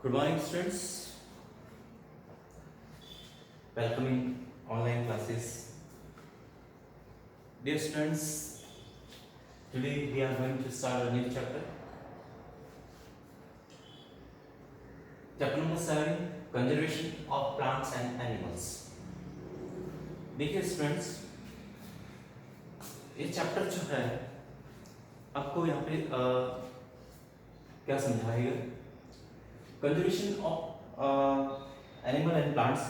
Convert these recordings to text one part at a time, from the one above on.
Good morning, students. Welcome in online classes. Dear students, today we are going to start a new chapter. Chapter number 7, Conservation of Plants and Animals. देखिए students, ये chapter जो है आपको यहाँ पे क्या समझाएगा? Conservation of animal and plants.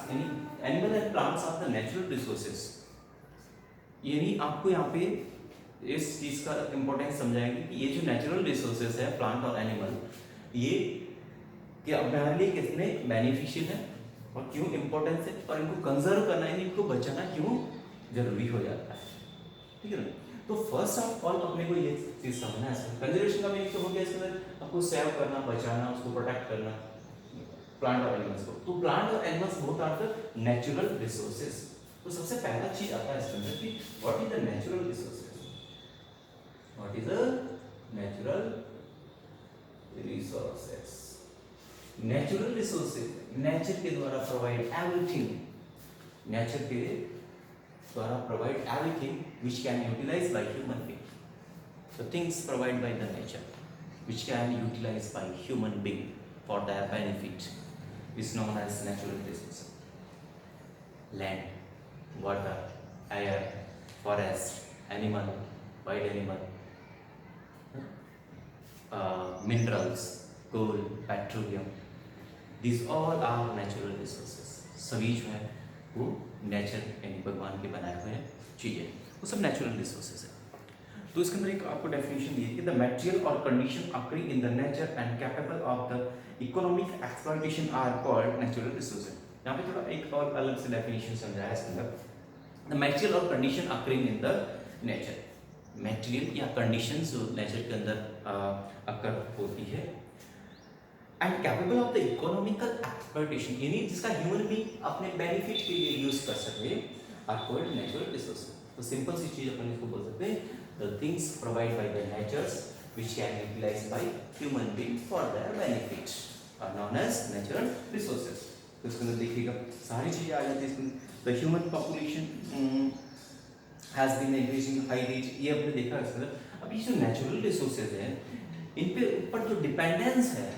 Animal and plants are the natural resources. यानी आपको यहाँ पे इस चीज़ का इम्पोर्टेंस समझाएंगे कि ये जो नेचुरल रिसोर्सेज है प्लांट और एनिमल, ये कि हमारे लिए कितने बेनिफिशियल है और क्यों इम्पोर्टेंस है और इनको कंजर्व करना है, इनको बचाना क्यों जरूरी हो जाता है, ठीक है ना? तो फर्स्ट ऑफ ऑल अपने को ये चीज़ समझना है। कंजर्वेशन का मीनिंग तो हो गया इसके अंदर आपको सेव करना, बचाना, उसको प्रोटेक्ट करना प्लांट और एनिमल्स को। तो प्लांट और animals both are the natural resources. तो सबसे पहला चीज आता है इसके अंदर कि what is the natural resources. What is the natural resources? Natural resources nature के द्वारा प्रोवाइड एवरीथिंग, नेचर के द्वारा provide everything which can utilise by human being. The things provide by the nature which can utilise by human being for their benefit is known as natural resources. Land, water, air, forest, animal, wild animal, minerals, coal, petroleum. These all are natural resources. सभी जो है वो nature यानी भगवान के बनाए हुए चीज़ें, वो सब नेचुरल रिसोर्सेज है। तो इसके अंदर एक आपको डेफिनेशन दी है कि द मटेरियल और condition occurring in the nature and capable of the economic exploitation are called natural resources. यहाँ पे थोड़ा एक और अलग से डेफिनेशन समझाया है इसके अंदर। द मटेरियल और condition occurring in the nature, material या कंडीशन जो नेचर के अंदर अकर होती है and capable of the economical exploitation, यानी जिसका ह्यूमन बीइंग अपने बेनिफिट के लिए यूज कर सके, आर कॉल्ड नेचुरल रिसोर्सेज। तो सिंपल सी चीज अपन इसको बोल सकते हैं, the things provided by the natures which can be utilized by human being for their benefit are known as natural resources. तो इसके अंदर देखिएगा सारी चीजें आ जाती है इसमें। The human population has been increasing high rate, ये आपने देखा इसके अंदर। अब ये जो natural resources है, इन पे ऊपर जो डिपेंडेंस है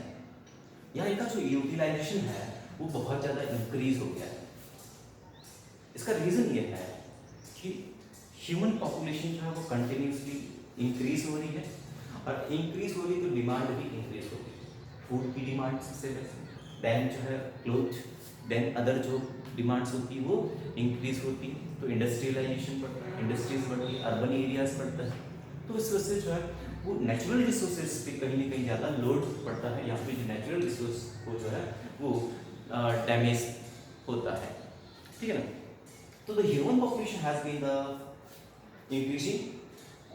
या इनका जो यूटिलाइजेशन है वो बहुत ज़्यादा इंक्रीज हो गया है। इसका रीज़न ये है कि ह्यूमन पॉपुलेशन जो है वो कंटिन्यूसली इंक्रीज हो रही है और इंक्रीज हो रही तो डिमांड भी इंक्रीज हो रही है। फूड की डिमांड सबसे वैसे, देन जो है क्लोथ, देन अदर जो डिमांड्स होती है वो इंक्रीज होती है। तो इंडस्ट्रियलाइजेशन बढ़ता है, इंडस्ट्रीज बढ़ती है, अर्बन एरियाज बढ़ता है। तो इस वजह से जो है वो नेचुरल रिसोर्सेज पे कहीं ना कहीं ज़्यादा लोड पड़ता है, या फिर जो नेचुरल रिसोर्स को जो है वो डैमेज होता है, ठीक है ना? तो the human population has been the increasing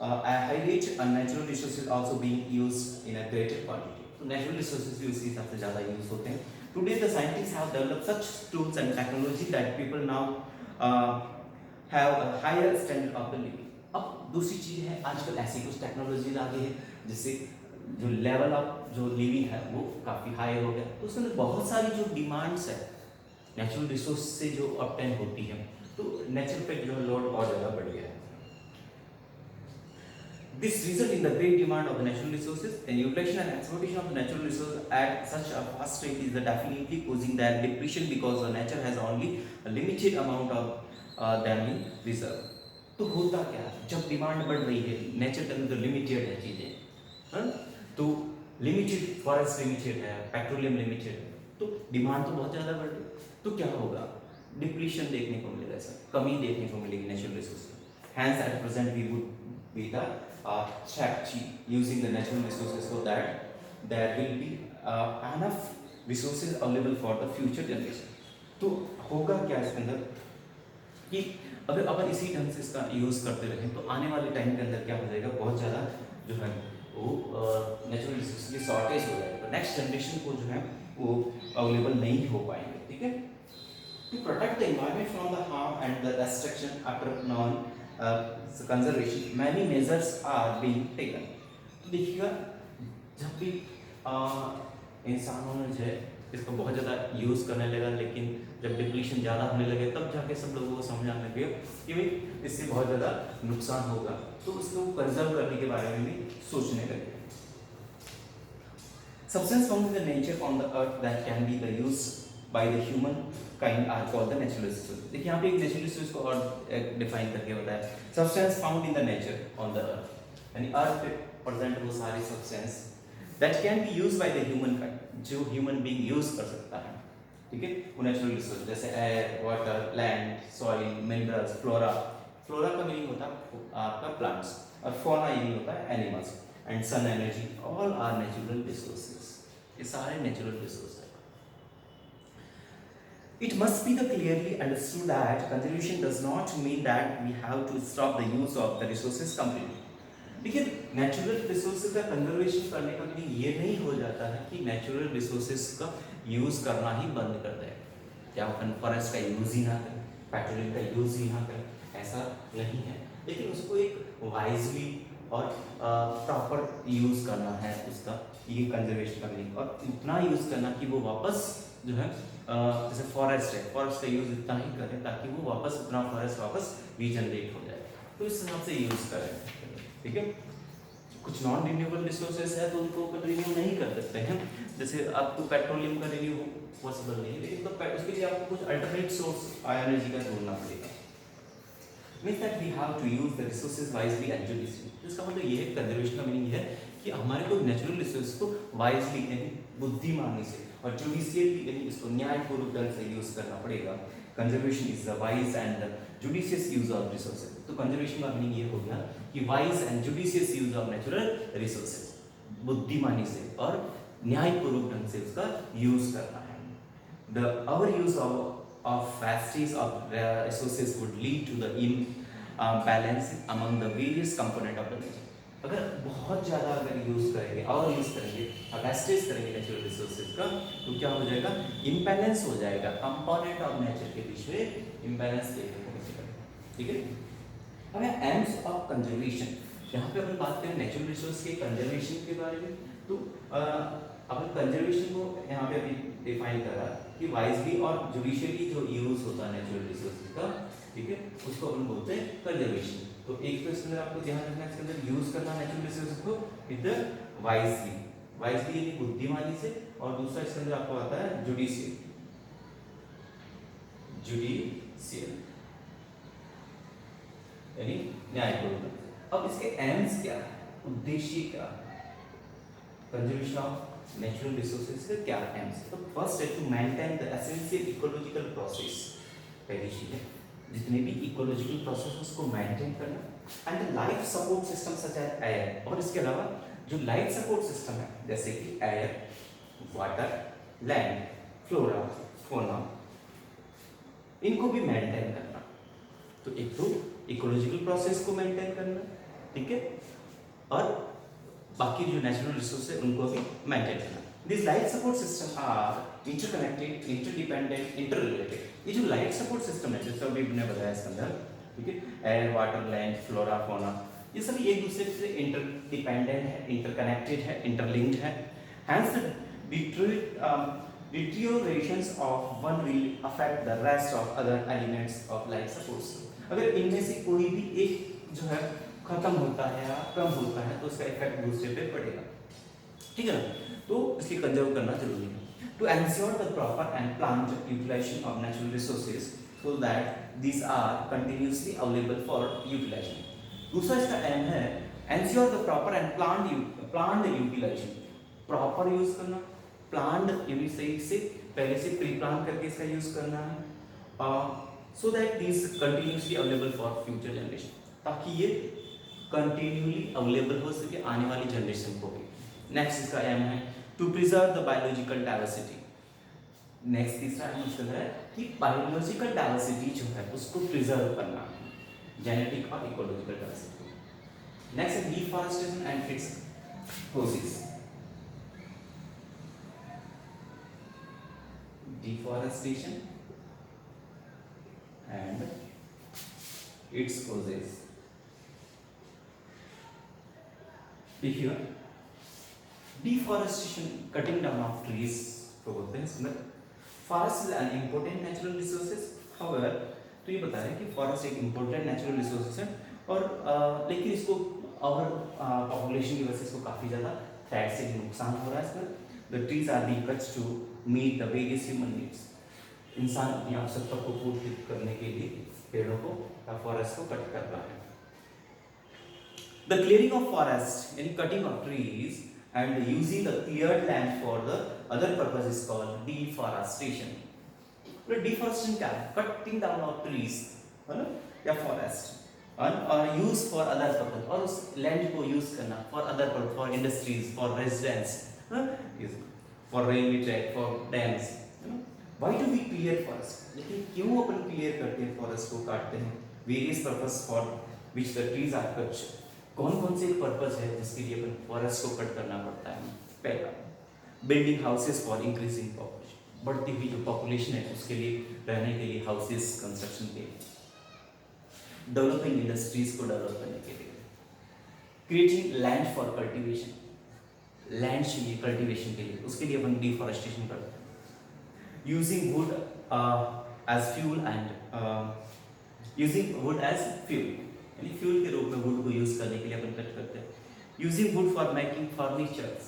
at high rate and natural resources also being used in a greater quantity. तो natural resources भी उसी हिसाब से ज़्यादा यूज होते हैं। Today the scientists have developed such tools and technology that people now have a higher standard of the living. अब दूसरी चीज़ है, आजकल ऐसी कुछ टेक्नोलॉजीज आ गई है जिससे जो लेवल ऑफ जो लिविंग है वो काफ़ी हाई हो गया। तो उसमें बहुत सारी जो डिमांड्स है नेचुरल रिसोर्स से जो ऑब्टेन होती है, तो नेचर पे जो लोड और ज़्यादा बढ़ गया है। This result in the great demand of the natural resources and utilization and exploitation of the natural resources at such a fast rate is definitely causing their depletion because the nature has only a limited amount of them in reserve. तो होता क्या है जब demand बढ़ रही है, nature के अंदर लिमिटेड है चीज़ें, तो लिमिटेड फॉरेस्ट लिमिटेड है, पेट्रोलियम लिमिटेड है, तो डिमांड तो बहुत ज़्यादा बढ़ रही है। तो क्या होगा? डिप्लीशन देखने को मिलेगा, सर कमी देखने को मिलेगी नेचुरल रिसोर्स में। Hence at present we would be the strategy using the natural resources so that there will be enough resources available for the future generation. तो होगा क्या इसके अंदर कि अगर अपन इसी ढंग से इसका यूज़ करते रहें तो आने वाले टाइम के अंदर क्या हो जाएगा, बहुत ज़्यादा जो है वो नेचुरल रिसोर्स की शॉर्टेज हो जाएगा। नेक्स्ट जनरेशन को जो है वो अवेलेबल नहीं हो पाएंगे, ठीक है? To protect the environment from the harm and the destruction after non conservation, many measures are being taken. तो देखिएगा जब भी इंसानों ने जो है इसको बहुत ज़्यादा यूज़ करने लगा, लेकिन जब डिप्लीशन ज़्यादा होने लगे तब जाके सब लोगों को समझ आने लगे कि भाई इससे बहुत ज़्यादा नुकसान होगा, तो उसको कंजर्व करने के बारे में भी सोचने लगे। Substance found in the nature on the earth that can be the used by the human kind are called the natural resources. देखिए यहाँ पे एक natural resource को और डिफाइन करके बताया, substance found in the nature on the earth, यानी अर्थ पे प्रेजेंट वो सारी substance that can be used by the human kind, जो human being यूज कर सकता है, ठीक है, वो नेचुरल रिसोर्स जैसे air, water, land, soil, minerals, flora. Flora का मीनिंग होता है आपका प्लांट्स, और फौना मीनिंग होता है animals, and sun energy, all are natural resources. ये सारे नेचुरल रिसोर्स है। It must be the clearly understood that conservation does not mean that we have to stop the use of the resources completely. देखिए natural resources का conservation करने का meaning ये नहीं हो जाता है कि नेचुरल रिसोर्सेज का यूज़ करना ही बंद कर दें, या अपन फॉरेस्ट का यूज़ ही ना करें, पेट्रोलियम का यूज़ ही ना करें, ऐसा नहीं है, लेकिन उसको एक वाइजली और प्रॉपर यूज़ करना है उसका, ये कंजर्वेशन का मीनिंग, और इतना यूज़ करना कि वो वापस जो है जैसे फॉरेस्ट है, फॉरेस्ट का यूज़ इतना ही करें ताकि वो वापस उतना फॉरेस्ट वापस रीजनरेट हो जाए, तो इस हिसाब से यूज़ करें, ठीक है। कुछ नॉन रिन्यूएबल रिसोर्सेज है तो उनको रिन्यू नहीं कर सकते हैं, जैसे आपको पेट्रोलियम का रिन्यू पॉसिबल नहीं है, लेकिन तो उसके लिए आपको कुछ अल्टरनेट सोर्स एनर्जी का ढूंढना पड़ेगा। Means that we have to use the resources wisely and judicially. इसका मतलब ये है, कंजर्वेशन का मीनिंग है कि हमारे को नेचुरल रिसोर्स को वाइजली यानी बुद्धिमानी से और जुडिशियली यानी इसको न्यायपूर्वक ढंग से यूज करना पड़ेगा। Conservation is the wise and judicious use of resources. तो कंजर्वेशन का मीनिंग ये हो गया कि wise and judicious use of natural resources, बुद्धिमानी से और न्यायपूर्वक ढंग से उसका यूज करना है। The our use of vastness of resources would lead to the imbalance among the various component of the nature. अगर बहुत ज़्यादा अगर यूज़ करेंगे और यूज़ करेंगे वेस्टेज करेंगे नेचुरल रिसोर्सेज का, तो क्या हो जाएगा, इम्बैलेंस हो जाएगा, कंपोनेंट ऑफ नेचर के बीच में इम्बैलेंस देखने को मिलेगा, ठीक है। अब एम्स ऑफ कंजर्वेशन, यहाँ पे अपन बात करें नेचुरल रिसोर्स के कंजर्वेशन के बारे में, तो अपन कंजर्वेशन को यहाँ पे अभी डिफाइन करा कि वाइजली और जुडिशियली जो यूज होता है नेचुरल रिसोर्सेज का, ठीक है, उसको अपन बोलते हैं कंजर्वेशन। तो एक तो इसके अंदर आपको ध्यान रखना है, इसके अंदर यूज करना नेचुरल रिसोर्सेज को विद वाइजली, वाइजली यानी बुद्धिमानी से, और दूसरा इसके अंदर आपको आता है जुडिशियल, जुडिशियल यानी न्यायपूर्वक। अब इसके एम्स क्या है, उद्देश्य क्या है कंजर्वेशन ऑफ नेचुरल रिसोर्सेज के, क्या एम्स। तो फर्स्ट है to maintain the essential ecological process, पहली चीज है जितने भी इकोलॉजिकल प्रोसेस उसको मेंटेन करना, and the life support system such as air, और इसके अलावा जो लाइफ सपोर्ट सिस्टम है जैसे कि air, water, land, flora, fauna, इनको भी मेंटेन करना। तो एक तो इकोलॉजिकल प्रोसेस को मेंटेन करना, ठीक है, और बाकी जो नेचुरल रिसोर्स है उनको भी मेंटेन करना। This life support system are interconnected, interdependent, interrelated. ये जो लाइफ सपोर्ट सिस्टम है जैसे अभी मैंने बताया इसके अंदर, ठीक है, air, water, land, flora, fauna, ये सभी एक दूसरे से इंटरडिपेंडेंट है, इंटरकनेक्टेड है, इंटरलिंक्ड है। Hence the deteriorations of one will affect the rest of other elements of life support system। अगर इनमें से कोई भी एक जो है खत्म होता है या कम होता है तो उसका इफेक्ट दूसरे पे पड़ेगा, ठीक है ना। तो इसलिए कंजर्व करना जरूरी है। To ensure the proper and planned utilisation of natural resources so that these are continuously available for utilisation. दूसरा इसका एम है ensure the proper and planned utilisation, proper use करना, प्लान्ड यानी सही से पहले से प्री प्लान करके इसका यूज करना है, सो that these continuously available for future generation, ताकि ये कंटिन्यूअली अवेलेबल हो सके आने वाली जनरेशन को भी। नेक्स्ट इसका एम है to preserve the biological diversity. Next तीसरा एम इसका है कि बायोलॉजिकल डाइवर्सिटी जो है उसको प्रिजर्व करना, जेनेटिक और इकोलॉजिकल डाइवर्सिटी। नेक्स्ट है deforestation and it's causes. Deforestation and its causes. Here, deforestation, cutting down of trees, इसको बोलते हैं इसमें forest is an important natural resources. However, तो ये बता रहे हैं कि फॉरेस्ट एक इम्पोर्टेंट नेचुरल रिसोर्सेज है और लेकिन इसको और पॉपुलेशन की वजह से इसको काफ़ी ज़्यादा थ्रेट से नुकसान हो रहा है इसमें। The trees are being cuts to meet the various human needs. इंसान अपनी आवश्यकता को पूर्ण करने के लिए पेड़ों को या फॉरेस्ट को कट कर रहा है। द क्लियरिंग ऑफ फॉरेस्ट यानी cutting of trees and using the cleared land for the other purpose is called deforestation. तो deforestation क्या है? Cutting down of trees, है ना, या forest और use for other purpose, और उस land को use करना for other purpose, for industries, for residents, for railway track, for dams. Why do we clear forest? लेकिन क्यों अपन clear करते हैं forest को काटते हैं? Various purpose for which the trees are cut. कौन कौन से पर्पस है जिसके लिए अपन फॉरेस्ट को कट करना पड़ता है? पहला, building houses for increasing population, बढ़ती हुई जो पॉपुलेशन है उसके लिए रहने के लिए हाउसेस कंस्ट्रक्शन के लिए, डेवलपिंग इंडस्ट्रीज को डेवलप करने के लिए, creating land for cultivation, land चाहिए कल्टीवेशन के लिए, उसके लिए अपन डिफॉरेस्टेशन करते हैं, using wood as fuel and using wood as fuel यानी फ्यूल के रूप में वुड को यूज करने के लिए अपन कट करते हैं, using would for making furnitures,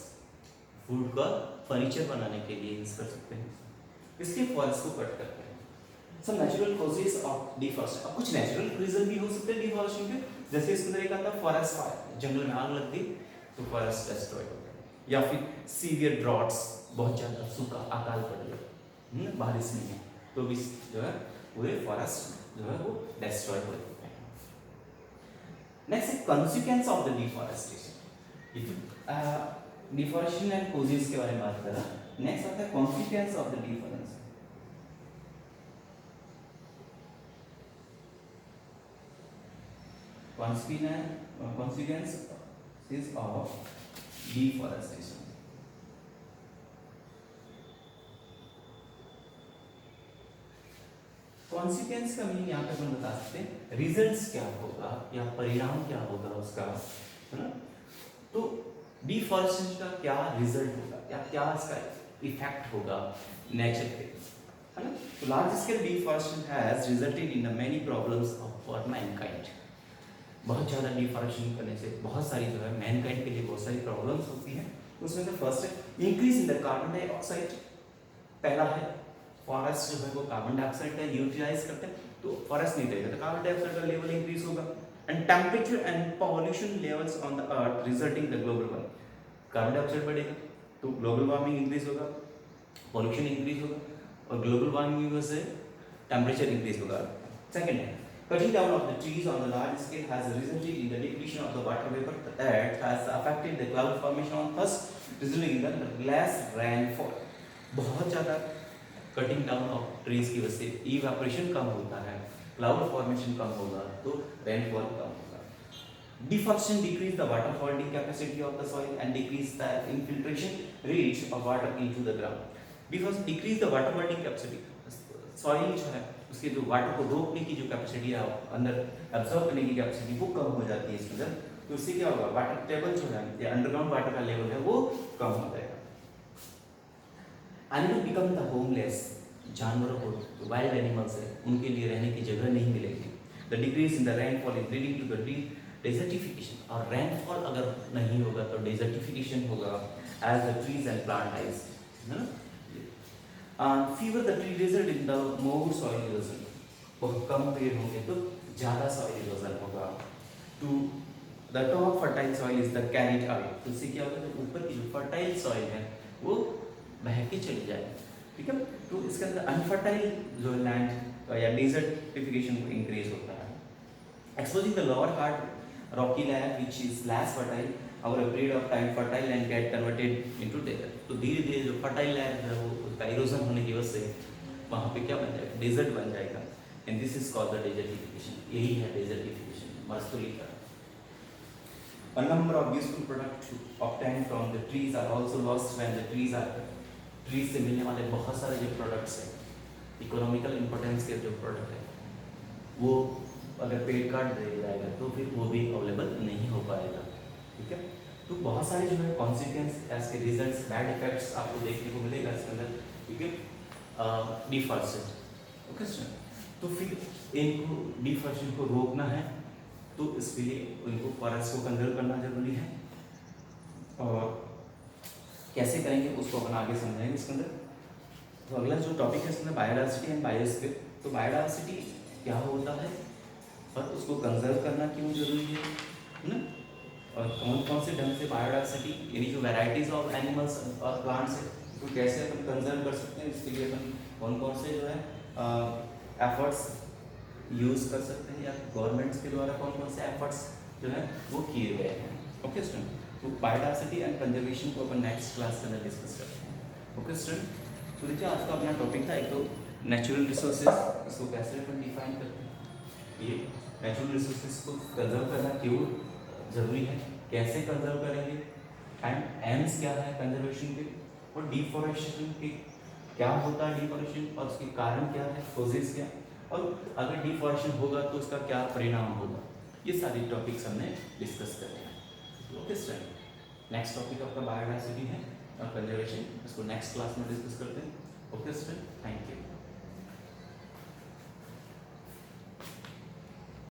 would का फर्नीचर बनाने के लिए यूज कर सकते हैं, इसलिए फॉरेस्ट को कट करते हैं। Some natural causes of deforestation, अब कुछ नेचुरल रीजन भी हो सकते हैं डिफॉरेस्टेशन के, जैसे इसके अंदर एक आता है फॉरेस्ट फायर, जंगल में आग लग गई तो फॉरेस्ट डिस्ट्रॉय हो गया, या फिर सीवियर ड्रॉट्स, बहुत ज्यादा सूखा अकाल पड़ गया, बारिश नहीं है तो भी जो है पूरे फॉरेस्ट जो है वो डिस्ट्रॉय हो जाते हैं। नेक्स्ट है consequence of the deforestation. Deforestation and causes के बारे में बात करा, नेक्स्ट आता है consequence of the deforestation. consequences of deforestation। Consequence का मीनिंग यहाँ पे अपन बता सकते हैं रिजल्ट्स क्या होगा या परिणाम क्या होगा उसका, है ना। तो डिफॉरेस्टेशन का क्या रिजल्ट होगा या क्या इसका इफेक्ट होगा नेचर पे, है ना। तो large scale deforestation has resulted in many problems for Mankind. बहुत ज़्यादा डिफॉरेस्टेशन करने से बहुत सारी जो है मैनकाइंड के लिए बहुत सारी प्रॉब्लम्स होती हैं। उसमें से फर्स्ट है increase in the carbon dioxide. पहला है फॉरेस्ट जो है वो कार्बन डाइऑक्साइड का यूटिलाइज करते हैं, तो फॉरेस्ट नहीं रहेगा तो कार्बन डाइऑक्साइड का लेवल इंक्रीज होगा। And temperature and pollution levels on the earth resulting the global warming. Carbon dioxide बढ़ेगा तो ग्लोबल वार्मिंग इंक्रीज होगा, पॉल्यूशन इंक्रीज होगा और ग्लोबल वार्मिंग की वजह से टेम्परेचर इंक्रीज होगा। सेकेंड है cutting down of the trees on the large scale has resulted in the depletion of the water vapor that has affected the cloud formation on thus resulting in the less rainfall। बहुत ज़्यादा cutting down of trees की वजह से evaporation कम होता है, cloud formation कम होगा तो rainfall कम होगा। Deforestation decrease the water holding capacity of the soil and decrease the infiltration rate of water into the ground. Deforestation decrease the water holding capacity, soil जो है उसके जो वाटर को रोकने की जो कैपेसिटी है अंदर एब्जॉर्ब करने की कैपेसिटी वो कम हो जाती है इसके अंदर, तो इससे क्या होगा वाटर टेबल जो है या अंडरग्राउंड वाटर का लेवल है वो कम हो जाएगा। एनिमल बिकम द होमलेस, जानवरों को वाइल्ड एनिमल्स है उनके लिए रहने की जगह नहीं मिलेगी। The decrease in the rainfall is leading to the desertification, और रेनफॉल अगर नहीं होगा तो डेजर्टिफिकेशन होगा as the trees and plant dies, है ना। Fewer the tree result in the more soil erosion, बहुत कम पेड़ होंगे तो ज़्यादा सॉइल इरोजन होगा। To the top fertile soil is the carried away, तो इससे क्या होगा जो ऊपर की जो फर्टाइल सॉइल है वो बह के चली जाएगी, ठीक है। तो इसके अंदर अनफर्टाइल जो लैंड या डेजर्टिफिकेशन को इंक्रीज होता है। Exposing the lower hard Rocky land which is less fertile over a period of time fertile land get converted into desert। तो धीरे धीरे जो फर्टाइल लैंड है वो उसका इरोजन होने की वजह से वहाँ पे क्या बन जाएगा डेजर्ट बन जाएगा। And this is called the desertification, यही है डेजर्टिफिकेशन, मरुस्थलीकरण। A number of useful products obtained from the trees are also lost when the trees are cut। Trees से मिलने वाले बहुत सारे जो प्रोडक्ट्स हैं, इकोनॉमिकल इम्पोर्टेंस के जो प्रोडक्ट है वो अगर पेड़ काट दिया जाएगा तो फिर वो भी अवेलेबल नहीं हो पाएगा, ठीक है। तो बहुत सारे जो है कॉन्सिक्वेंस, इसके रिजल्ट्स, बैड इफेक्ट्स आपको देखने को मिलेगा इसके अंदर, ठीक है, डिफॉरेस्टेशन। ओके सर, तो फिर इनको डिफॉरेस्टेशन को रोकना है, तो इसके लिए उनको फॉरेस्ट को कंजर्व करना जरूरी है। और कैसे करेंगे उसको अपन आगे समझाएंगे इसके अंदर। तो अगला जो टॉपिक है इसमें बायोडायवर्सिटी एंड बायोस्फीयर। तो बायोडायवर्सिटी क्या होता है और उसको कंजर्व करना क्यों जरूरी है ना, और कौन कौन से ढंग से बायोडायवर्सिटी यानी जो वैरायटीज ऑफ एनिमल्स और प्लांट्स है उसको कैसे अपन कंजर्व कर सकते हैं, इसके लिए अपन कौन कौन से जो है एफर्ट्स यूज़ कर सकते हैं, या गवर्नमेंट्स के द्वारा कौन कौन से एफर्ट्स जो है वो किए गए हैं। ओके स्टूडेंट, तो बायोडायवर्सिटी एंड कंजर्वेशन को अपन नेक्स्ट क्लास के अंदर डिस्कस करते हैं। ओके स्टूडेंट, तो देखिए आज का अपना टॉपिक था एक तो नेचुरल रिसोर्सेज, इसको कैसे अपन डिफाइन करते हैं, ये नेचुरल रिसोर्सेज को कंजर्व करना क्यों जरूरी है, कैसे कंजर्व करेंगे, एंड एम्स क्या है कंजर्वेशन के, और डिफॉरेस्टेशन के क्या होता है डिफॉरेस्टेशन और उसके कारण क्या है, कोजेस क्या, और अगर डिफॉरेस्टेशन होगा तो उसका क्या परिणाम होगा, ये सारी टॉपिक्स हमने डिस्कस कर रहे हैं। ओके स्टूडेंट, नेक्स्ट टॉपिक आपका बायोडायवर्सिटी है और कंजर्वेशन, इसको नेक्स्ट क्लास में डिस्कस करते हैं। Okay student, thank you.